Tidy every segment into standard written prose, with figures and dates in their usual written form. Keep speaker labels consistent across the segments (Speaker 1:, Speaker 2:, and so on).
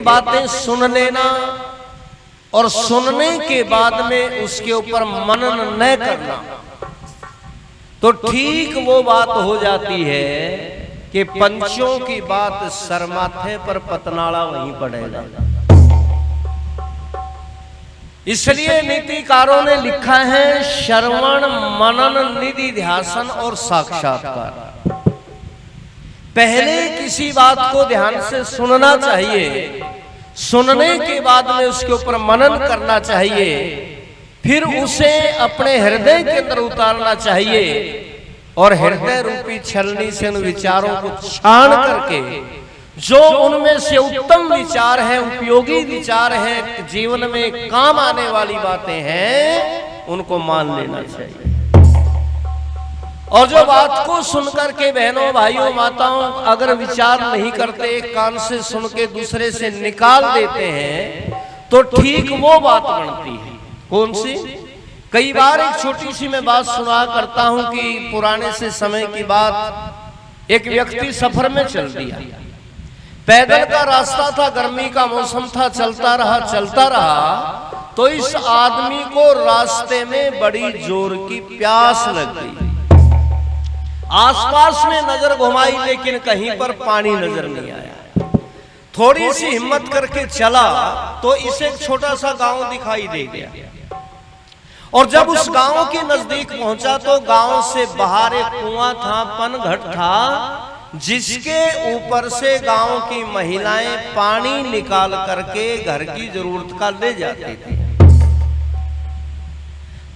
Speaker 1: बातें सुन लेना और सुनने के बाद में उसके ऊपर मनन न करना, तो ठीक वो बात हो जाती है कि पंचों की बात सरमाथे पर पतनाला वहीं पड़ेगा। इसलिए नीतिकारों ने लिखा है श्रवण मनन निधि ध्यासन और साक्षात्कार। पहले किसी बात को ध्यान से सुनना चाहिए, सुनने के बाद में उसके ऊपर मनन करना चाहिए, फिर उसे अपने हृदय के अंदर उतारना चाहिए और हृदय रूपी छलनी से उन विचारों को छान करके जो उनमें से उत्तम विचार है, उपयोगी विचार है, जीवन में काम आने वाली बातें हैं, उनको मान लेना चाहिए। और जो बात को सुनकर के बहनों भाइयों माताओं अगर विचार नहीं करते, एक कान से सुन के दूसरे से निकाल देते हैं, तो ठीक वो बात बनती है। कौन सी? कई बार एक छोटी सी मैं बात सुना करता हूं कि पुराने से समय की बात, एक व्यक्ति सफर में चल दिया, पैदल का रास्ता था, गर्मी का मौसम था, चलता रहा तो इस आदमी को रास्ते में बड़ी जोर की प्यास लग गई। आसपास में नजर घुमाई लेकिन कहीं पर पानी नजर नहीं आया। थोड़ी सी हिम्मत करके चला तो इसे एक छोटा सा गांव दिखाई दे गया, और जब उस गांव के नजदीक पहुंचा तो गांव से बाहर एक कुआं था, पनघट था, जिसके ऊपर से गांव की महिलाएं पानी निकाल करके घर की जरूरत का ले जाती थी।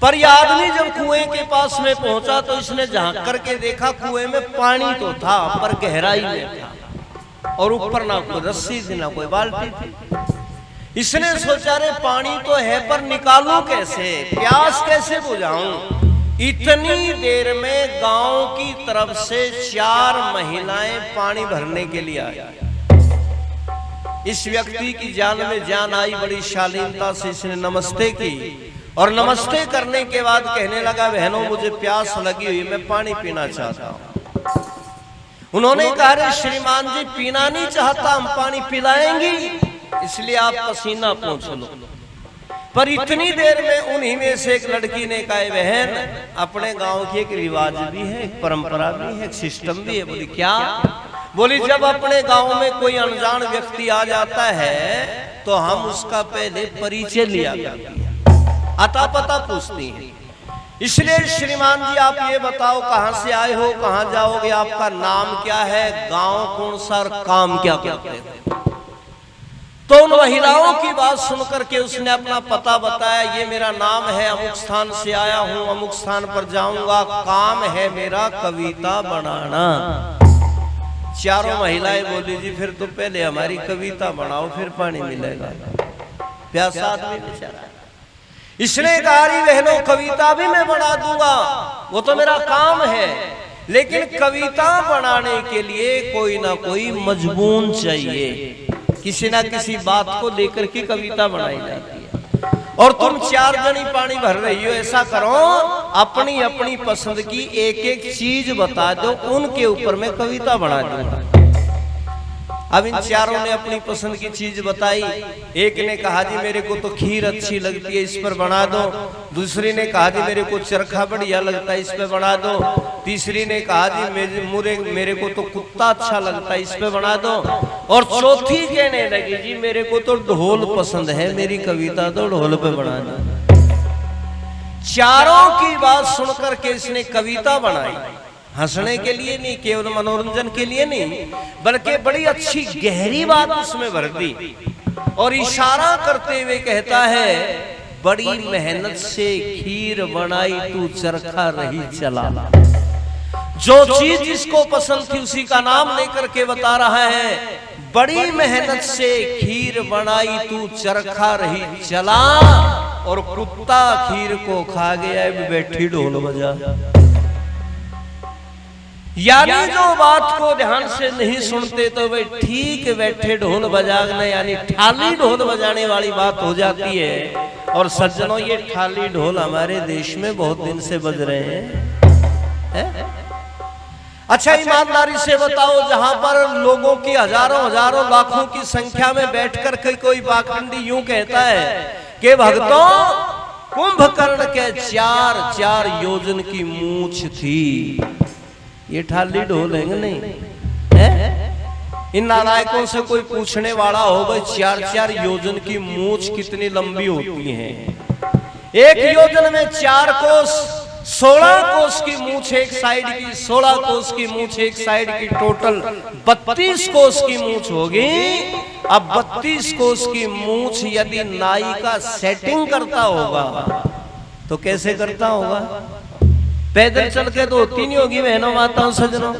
Speaker 1: पर यह आदमी जब कुएं के पास में पहुंचा तो इसने झांक करके देखा, कुएं में पानी तो था पर गहराई में था, और ऊपर ना कोई रस्सी थी ना कोई बाल्टी थी। इसने सोचा रे पानी तो है पर निकालूं कैसे, प्यास कैसे बुझाऊं। इतनी देर में गांव की तरफ से 4 महिलाएं पानी भरने के लिए आई। इस व्यक्ति की जान में जान आई, बड़ी शालीनता से इसने नमस्ते की, और नमस्ते करने के बाद कहने लगा, बहनों मुझे प्यास लगी हुई, मैं पानी पीना चाहता हूं। उन्होंने कहा, रे श्रीमान जी पीना नहीं चाहता, हम पानी पिलाएंगे, इसलिए आप पसीना पोंछ लो। पर इतनी देर में उन्हीं में से एक लड़की ने कहा, बहन अपने गांव की एक रिवाज भी है, एक परंपरा भी है, एक सिस्टम भी है। बोली क्या? बोली जब अपने गांव में कोई अनजान व्यक्ति आ जाता है तो हम उसका पहले परिचय लिया करते हैं, अता पता पूछती है। इसलिए श्रीमान जी आप ये बताओ कहां से आए हो, कहां जाओगे, आपका नाम क्या है, गांव कौन सा और काम क्या करते हो। तो उन महिलाओं की बात सुनकर के उसने अपना पता बताया, ये मेरा नाम है, अमुक स्थान से आया हूं, अमुक स्थान पर जाऊंगा, काम है मेरा कविता बनाना। 4 महिलाएं बोली, जी फिर तो पहले हमारी कविता बनाओ फिर पानी मिलेगा। प्यासा आदमी बेचारा। इसने कहा, बहनों कविता भी मैं बना दूंगा, वो तो मेरा काम है, लेकिन कविता बनाने के लिए कोई ना कोई मजबून चाहिए, किसी ना किसी बात को लेकर के कविता बनाई जाती है। और तुम 4 जनी पानी भर रही हो, ऐसा करो अपनी अपनी पसंद की एक चीज बता दो, उनके ऊपर मैं कविता बना दूंगा। अब इन 4 ने अपनी पसंद की चीज बताई। एक ने कहा, जी मेरे को तो खीर अच्छी लगती है, इस पर बना दो। दूसरी ने कहा, जी मेरे को चरखा बढ़िया लगता है, इस पे बना दो। तीसरी ने कहा, जी मेरे को तो कुत्ता अच्छा लगता है, इस पे बना दो। और चौथी कहने लगी, जी मेरे को तो ढोल पसंद है, मेरी कविता तो ढोल पे बना दो। 4 की बात सुनकर के इसने कविता बनाई, हंसने के लिए नहीं, केवल मनोरंजन के लिए नहीं, बल्कि बड़ी अच्छी गहरी बात उसमें भर दी। और इशारा करते हुए कहता है, बड़ी मेहनत से खीर बनाई तू चरखा रही चला। जो चीज जिसको पसंद थी उसी का नाम लेकर के बता रहा है, बड़ी मेहनत से खीर बनाई तू चरखा रही चला, और कुत्ता खीर को खा गया, बैठी ढोल बजा। यानी जो बात को ध्यान से नहीं सुनते तो वे ठीक बैठे ढोल बजाने, यानी ठाली ढोल बजाने वाली बात हो जाती है। और सज्जनों ये ठाली ढोल हमारे देश में बहुत दिन से बज रहे हैं। अच्छा ईमानदारी से बताओ, जहां पर लोगों की हजारों हजारों लाखों की संख्या में बैठकर के कोई पाखंडी यूं कहता है कि भक्तों कुंभकर्ण के 4 योजन की मूंछ थी, ये ठाली ढोलेंगे नहीं है? इन नालायकों से कोई पूछने वाला हो भाई 4 योजन की मूंछ कितनी लंबी होती है? एक योजन में 4 कोस, 16 कोस की मूंछ एक साइड की, 16 कोस की मूंछ एक साइड की, टोटल 32 कोस की मूंछ होगी। अब 32 कोस की मूंछ यदि नाई का सेटिंग करता होगा तो कैसे करता होगा? पैदल चल के तो होती नहीं होगी बहनों माताओं सज्जनों,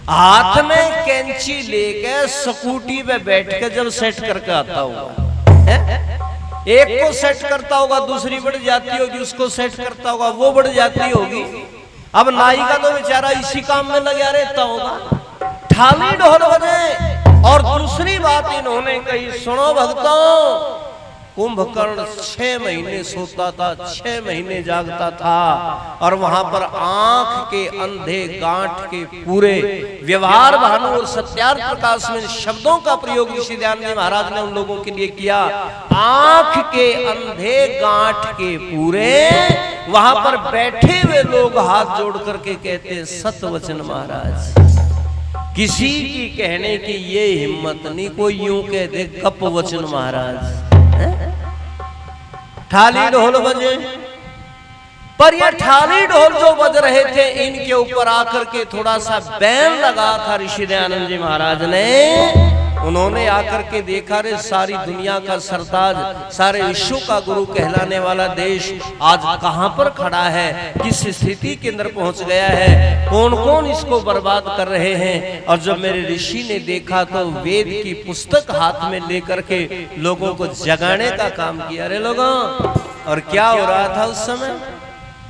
Speaker 1: हाथ में कैंची लेके स्कूटी पे बैठ के जब सेट करके आता होगा, एक को सेट करता होगा, दूसरी बढ़ जाती होगी, उसको सेट करता होगा, वो बढ़ जाती होगी। अब नाई का तो बेचारा इसी काम में लगा रहता होगा, थाली ढोल बजे। और दूसरी बात इन्होंने कही, सुनो भक्तों, कुंभकर्ण 6 महीने सोता था, 6 महीने जागता था, और वहां पर आंख के अंधे गांठ के पूरे व्यवहार भानु और सत्यार्थ प्रकाश में शब्दों का प्रयोग ऋषि दयानंद महाराज ने उन लोगों के लिए किया। आंख के अंधे गांठ के पूरे, वहां पर बैठे हुए लोग हाथ जोड़ करके कहते सतवचन महाराज, किसी की कहने की ये हिम्मत नहीं, कोई यूं कह दे कप वचन महाराज। थाली ढोल बजे, पर ये थाली ढोल जो बज रहे थे, इनके ऊपर आकर के थोड़ा सा बैन लगा था ऋषि दयानंद जी महाराज ने। उन्होंने आकर के देखा, रे सारी दुनिया का सरताज, सारे विश्व का गुरु कहलाने वाला देश आज कहां पर खड़ा है, किस स्थिति के अंदर पहुंच गया है, कौन कौन इसको बर्बाद कर रहे हैं। और जब मेरे ऋषि ने देखा तो वेद की पुस्तक हाथ में लेकर के लोगों को जगाने का काम किया। रे लोगों, और क्या हो रहा था उस समय?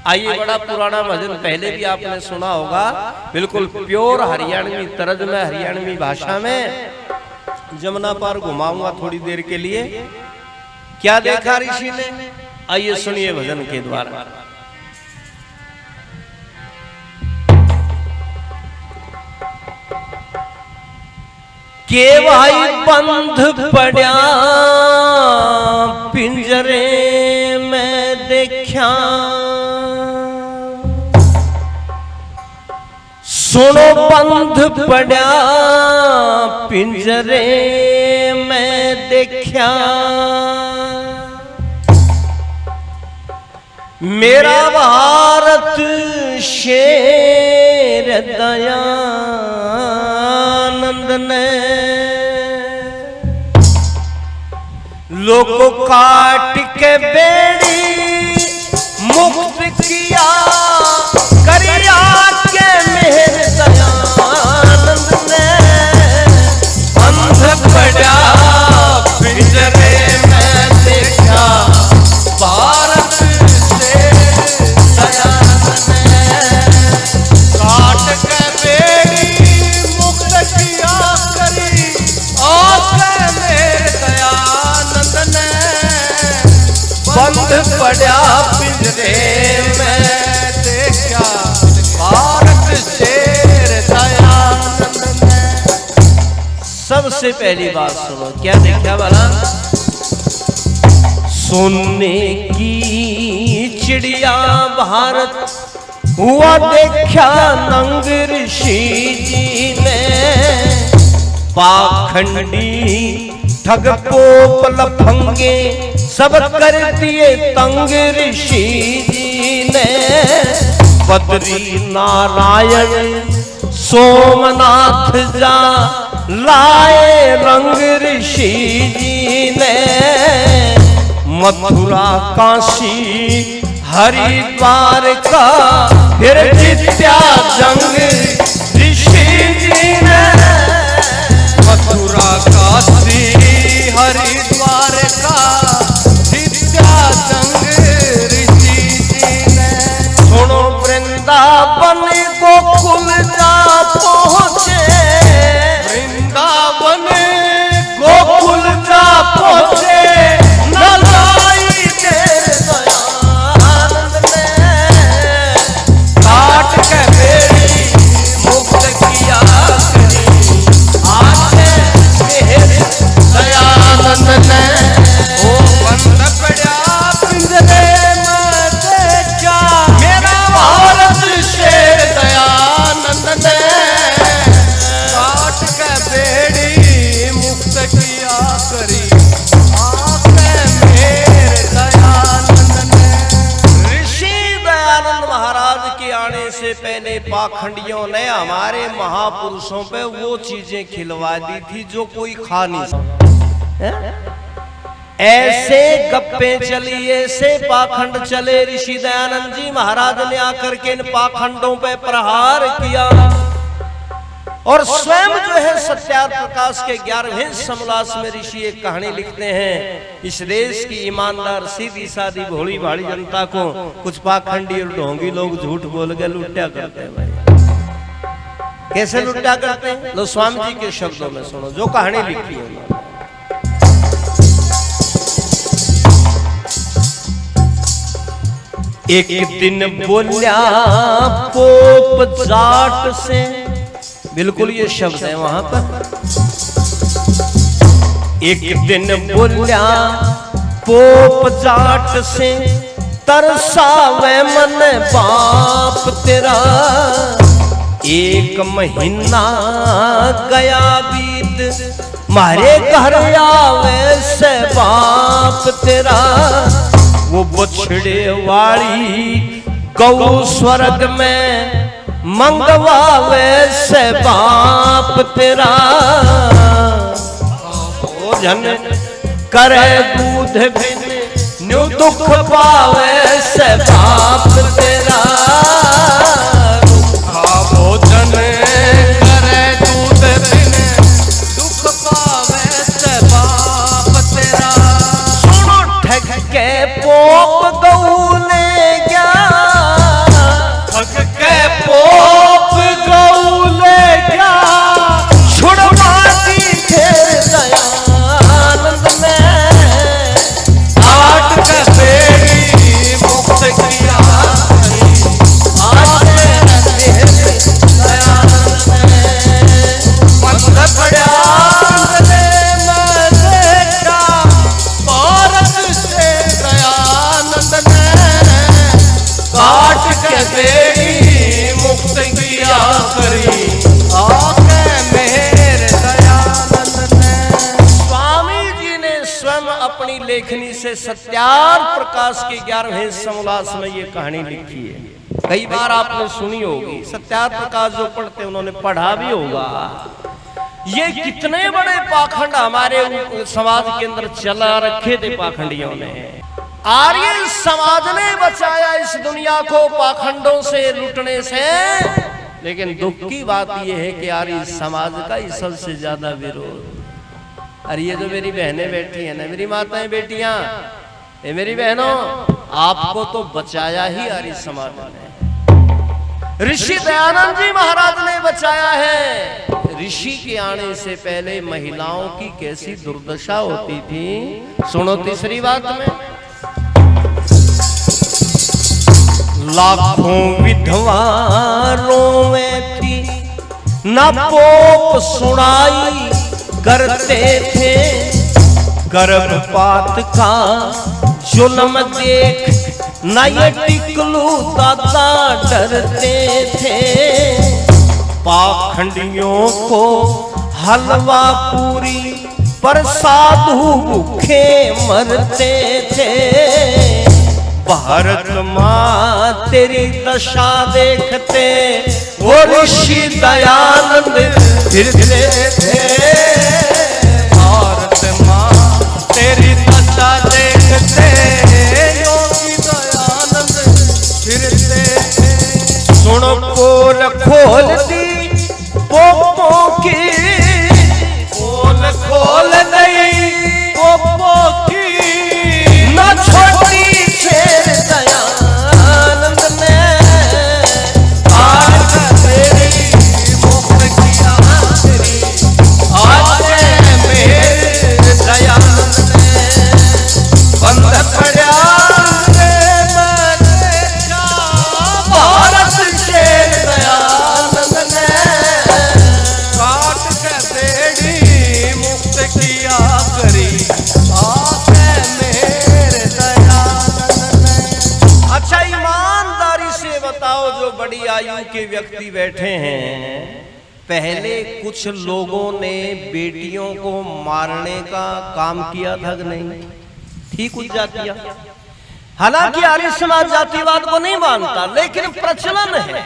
Speaker 1: आइए, बड़ा पुराना भजन पहले भी आपने सुना होगा, बिल्कुल प्योर हरियाणवी तर्ज में, हरियाणवी भाषा में। जमुना पार घुमाऊंगा थोड़ी देर के लिए। क्या देखा ऋषि ने? आइए सुनिए भजन के द्वारा। के भाई बंध पड़ा पिंजरे में देखा, सुनो बंध पड़ा पिंजरे में देखा, मेरा भारत शेर दयानंद ने लोगों काट के बेड़ी मुक्त किया, करिया के मेहर दयानंद ने बंध पड़ा पिंजरे में देखा, भारत से दयानंद ने काट के बेड़ी मुक्त किया, करी आके मेहर दयानंद ने बंध पड़ा पिंजरे में देखा, भारत शेर दयानंद ने। सबसे पहली बात सुनो, क्या देखा वाला? सोने की चिड़िया भारत हुआ देखा नंग ऋषि जी ने, पाखंडी ठग पोप लफंगे सब कर दिए तंग ऋषि जी ने, बद्री नारायण सोमनाथ जा लाए रंग ऋषि जी ने, मथुरा काशी हरिद्वार का फिर जित्या जंग ऋषि जी ने, मथुरा काशी हरिद्वार का जित्या जंग ऋषि जी ने। सुनो वृंदावन गोकुल जा पहुँचे, वृंदावन गोकुल जा पहुँचे, नलाई देर दयानंद ने काट के बेड़ी मुक्त पाखंडियों ने हमारे महापुरुषों पे वो चीजें खिलवा दी थी जो कोई खा नहीं सकता। ऐसे गप्पे चली, ऐसे पाखंड चले, ऋषि दयानंद जी महाराज ने आकर के इन पाखंडों पे प्रहार किया और स्वयं जो है सत्यार्थ प्रकाश के 11वें समोल्लास में ऋषि एक कहानी लिखते हैं। इस देश की ईमानदार सीधी सादी भोली भाली जनता को कुछ पाखंडी और ढोंगी लोग झूठ बोल के लुट्या करते हैं। भाई कैसे लुट्या करते हैं? लो स्वामी जी के शब्दों में सुनो जो कहानी लिखी है उन्होंने। एक दिन बोल्या पोप जाट से, बिल्कुल ये शब्द है वहां पर। एक दिन बोल्या पोप जाट से, तरसावे मन बाप तेरा। एक महीना गया बीत, मारे घर आवे से बाप तेरा। वो बछड़े वाली गौ स्वर्ग में मंगवावे से बाप तेरा। भोजन करे दूध बिन न्यू दुख पावे से बाप तेरा। भोजन करे दूध बिन दुख पावे से बाप तेरा। सुनो ठग के पोप गऊ ले गया, ठग के पोप गऊ ले गया। छुड़वा दी फिर दयानंद में, आठ का बेड़ी मुक्त किया। दयानंद में बंद पड़ा काट के बेड़ी मुक्त किया करी आके मेरे दयानंद ने। स्वामी जी ने स्वयं अपनी लेखनी से सत्यार्थ प्रकाश के 11वें समोल्लास में ये कहानी लिखी है। कई बार आपने सुनी होगी, सत्यार्थ प्रकाश जो पढ़ते उन्होंने पढ़ा भी होगा। ये कितने बड़े पाखंड हमारे समाज के अंदर चला रखे थे पाखंडियों ने। आर्य समाज ने बचाया इस दुनिया को पाखंडों से, लुटने से। लेकिन दुख की बात यह है कि आर्य समाज का ही सबसे ज्यादा विरोध। अरे ये जो मेरी बहनें बैठी हैं ना, मेरी माताएं बेटियां, ये मेरी बहनों, आपको तो बचाया ही आर्य समाज ने। ऋषि दयानंद जी महाराज ने बचाया है। ऋषि के आने से पहले महिलाओं की कैसी दुर्दशा होती थी, सुनो तीसरी बात में। लाखों विधवारों में थी, न पोप सुनाई करते थे। गर्भपात का जुल्म देख न ये टिकलू दादा डरते थे। पाखंडियों को हलवा पूरी पर साधु भूखे मरते थे। भारत माँ तेरी दशा देखते वो ऋषि दयानंद फिरते थे। भारत माँ तेरी दशा देखते योगी दयानंद फिरते थे। सुनो पोल खोल दी पोपों की, पोल खोल नहीं पोपों की। न छोटी शेर दयानंद ने आज तेरी मुक्त किया तेरी, आज मेरे दयानंद ने बंद पड़ा भारत शेर दयानंद ने काट के बेड़ी मुक्त किया करी आके मेरे दयानंद ने। अच्छा ईमानदारी से बताओ, जो बड़ी आयु के व्यक्ति बैठे हैं, पहले कुछ लोगों ने बेटियों को मारने का काम किया था कि नहीं? थी कुछ जातियां, हालांकि आर्य समाज जातिवाद को नहीं मानता, लेकिन प्रचलन है।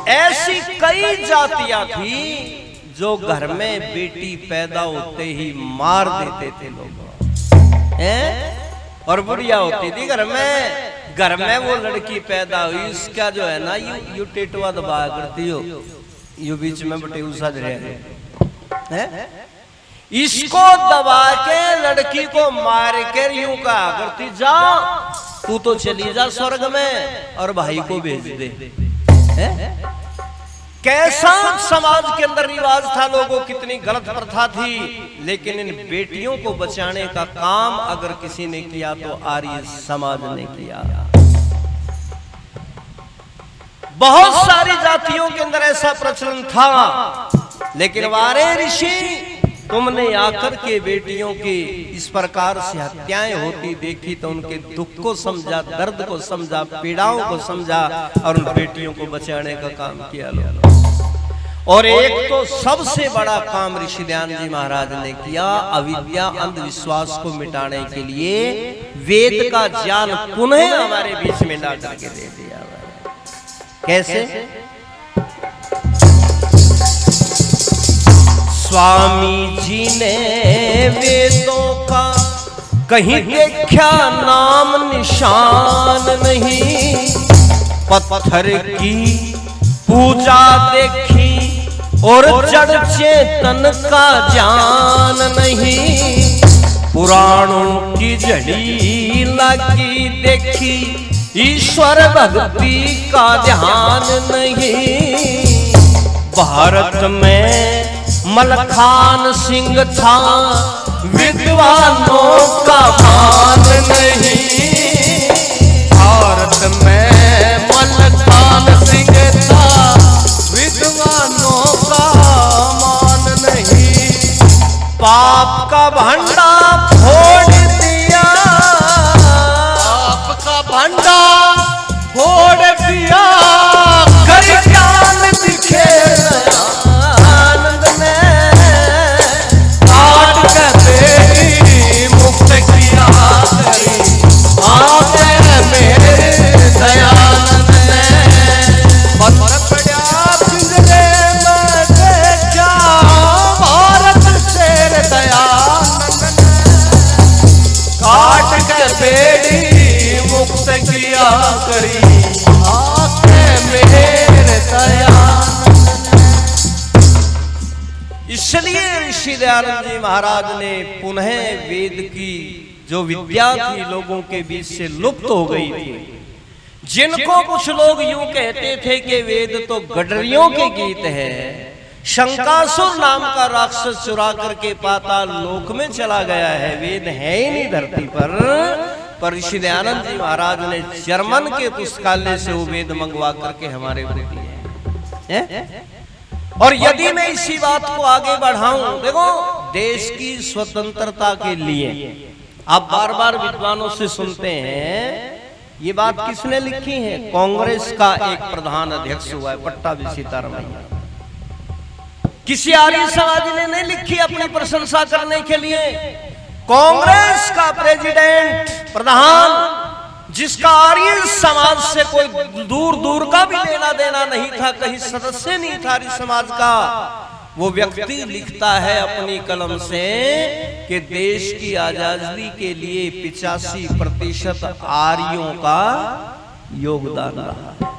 Speaker 1: ऐसी कई जातियां थी जो घर में बेटी पैदा होते ही मार देते थे लोग, हैं? और बुढ़िया होती थी घर में वो लड़की पैदा हुई, इसका जो है ना यू टेटवा दबा करती हो, यू बीच में बटे उसा है, इसको दबा के लड़की को मार के यूं कहा करती, जा तू तो चली जा स्वर्ग में और भाई को भेज दे, है? कैसा समाज के अंदर रिवाज था, लोगों कितनी गलत प्रथा थी। लेकिन इन बेटियों को बचाने का काम अगर किसी ने किया तो आर्य समाज ने किया। बहुत सारी जातियों के अंदर ऐसा प्रचलन था, लेकिन वारे ऋषि तुमने आकर के बेटियों की इस प्रकार से हत्याएं होती देखी तो उनके दुख को समझा, दर्द को समझा, पीड़ाओं को समझा और उन बेटियों को बचाने का काम किया लोग। और एक तो सबसे बड़ा काम ऋषि ध्यान जी महाराज ने किया, अविद्या अंधविश्वास को मिटाने के लिए वेद का ज्ञान पुनः हमारे बीच में ला करके दे दिया। कैसे? स्वामी जी ने वेदों का कहीं देखा नाम निशान नहीं, पत्थर की पूजा देखी और जड़ चेतन का ज्ञान नहीं, पुराणों की झड़ी लगी देखी ईश्वर भक्ति का ध्यान नहीं। भारत में मलखान सिंह था, विद्वानों का मान नहीं। भारत में मलखान सिंह था, विद्वानों का मान नहीं। पाप का भंडा फोड़ दिया, पाप का भंडा फोड़ दिया, कर ज्ञान दिखे मुक्त किया मेरे दयानंद ने। पत्थर पड़ा पिंजरे में देखा, भारत शेर दयानंद ने काट के बेड़ी मुक्त किया करी मेरे दयानंद। इसलिए ऋषि दयानंद जी महाराज ने पुनः वेद की जो विद्या थी लोगों के बीच से लुप्त हो गई थी, जिनको कुछ लोग यूं कहते थे कि वेद तो गडरियों के गीत है, शंकासुर नाम का राक्षस चुरा करके पाताल लोक में चला गया है, वेद है ही नहीं धरती पर ऋषि दयानंद जी महाराज ने जर्मन के पुस्तकालय से वो वेद मंगवा करके हमारे को दिए। और यदि मैं इसी बात को आगे बढ़ाऊं, देखो देश की स्वतंत्रता के लिए आप बार बार विद्वानों से सुनते हैं, ये बात किसने लिखी है? कांग्रेस का एक प्रधान अध्यक्ष हुआ है पट्टाभी सीतारमैया, किसी आर्य समाजी ने नहीं लिखी अपनी प्रशंसा करने के लिए। कांग्रेस का प्रेसिडेंट प्रधान, जिसका आर्य समाज से कोई दूर दूर का भी लेना देना नहीं था, कहीं सदस्य नहीं था आर्य समाज का, वो व्यक्ति लिखता है अपनी कलम से कि देश की आजादी के लिए 85% आर्यों का योगदान रहा है।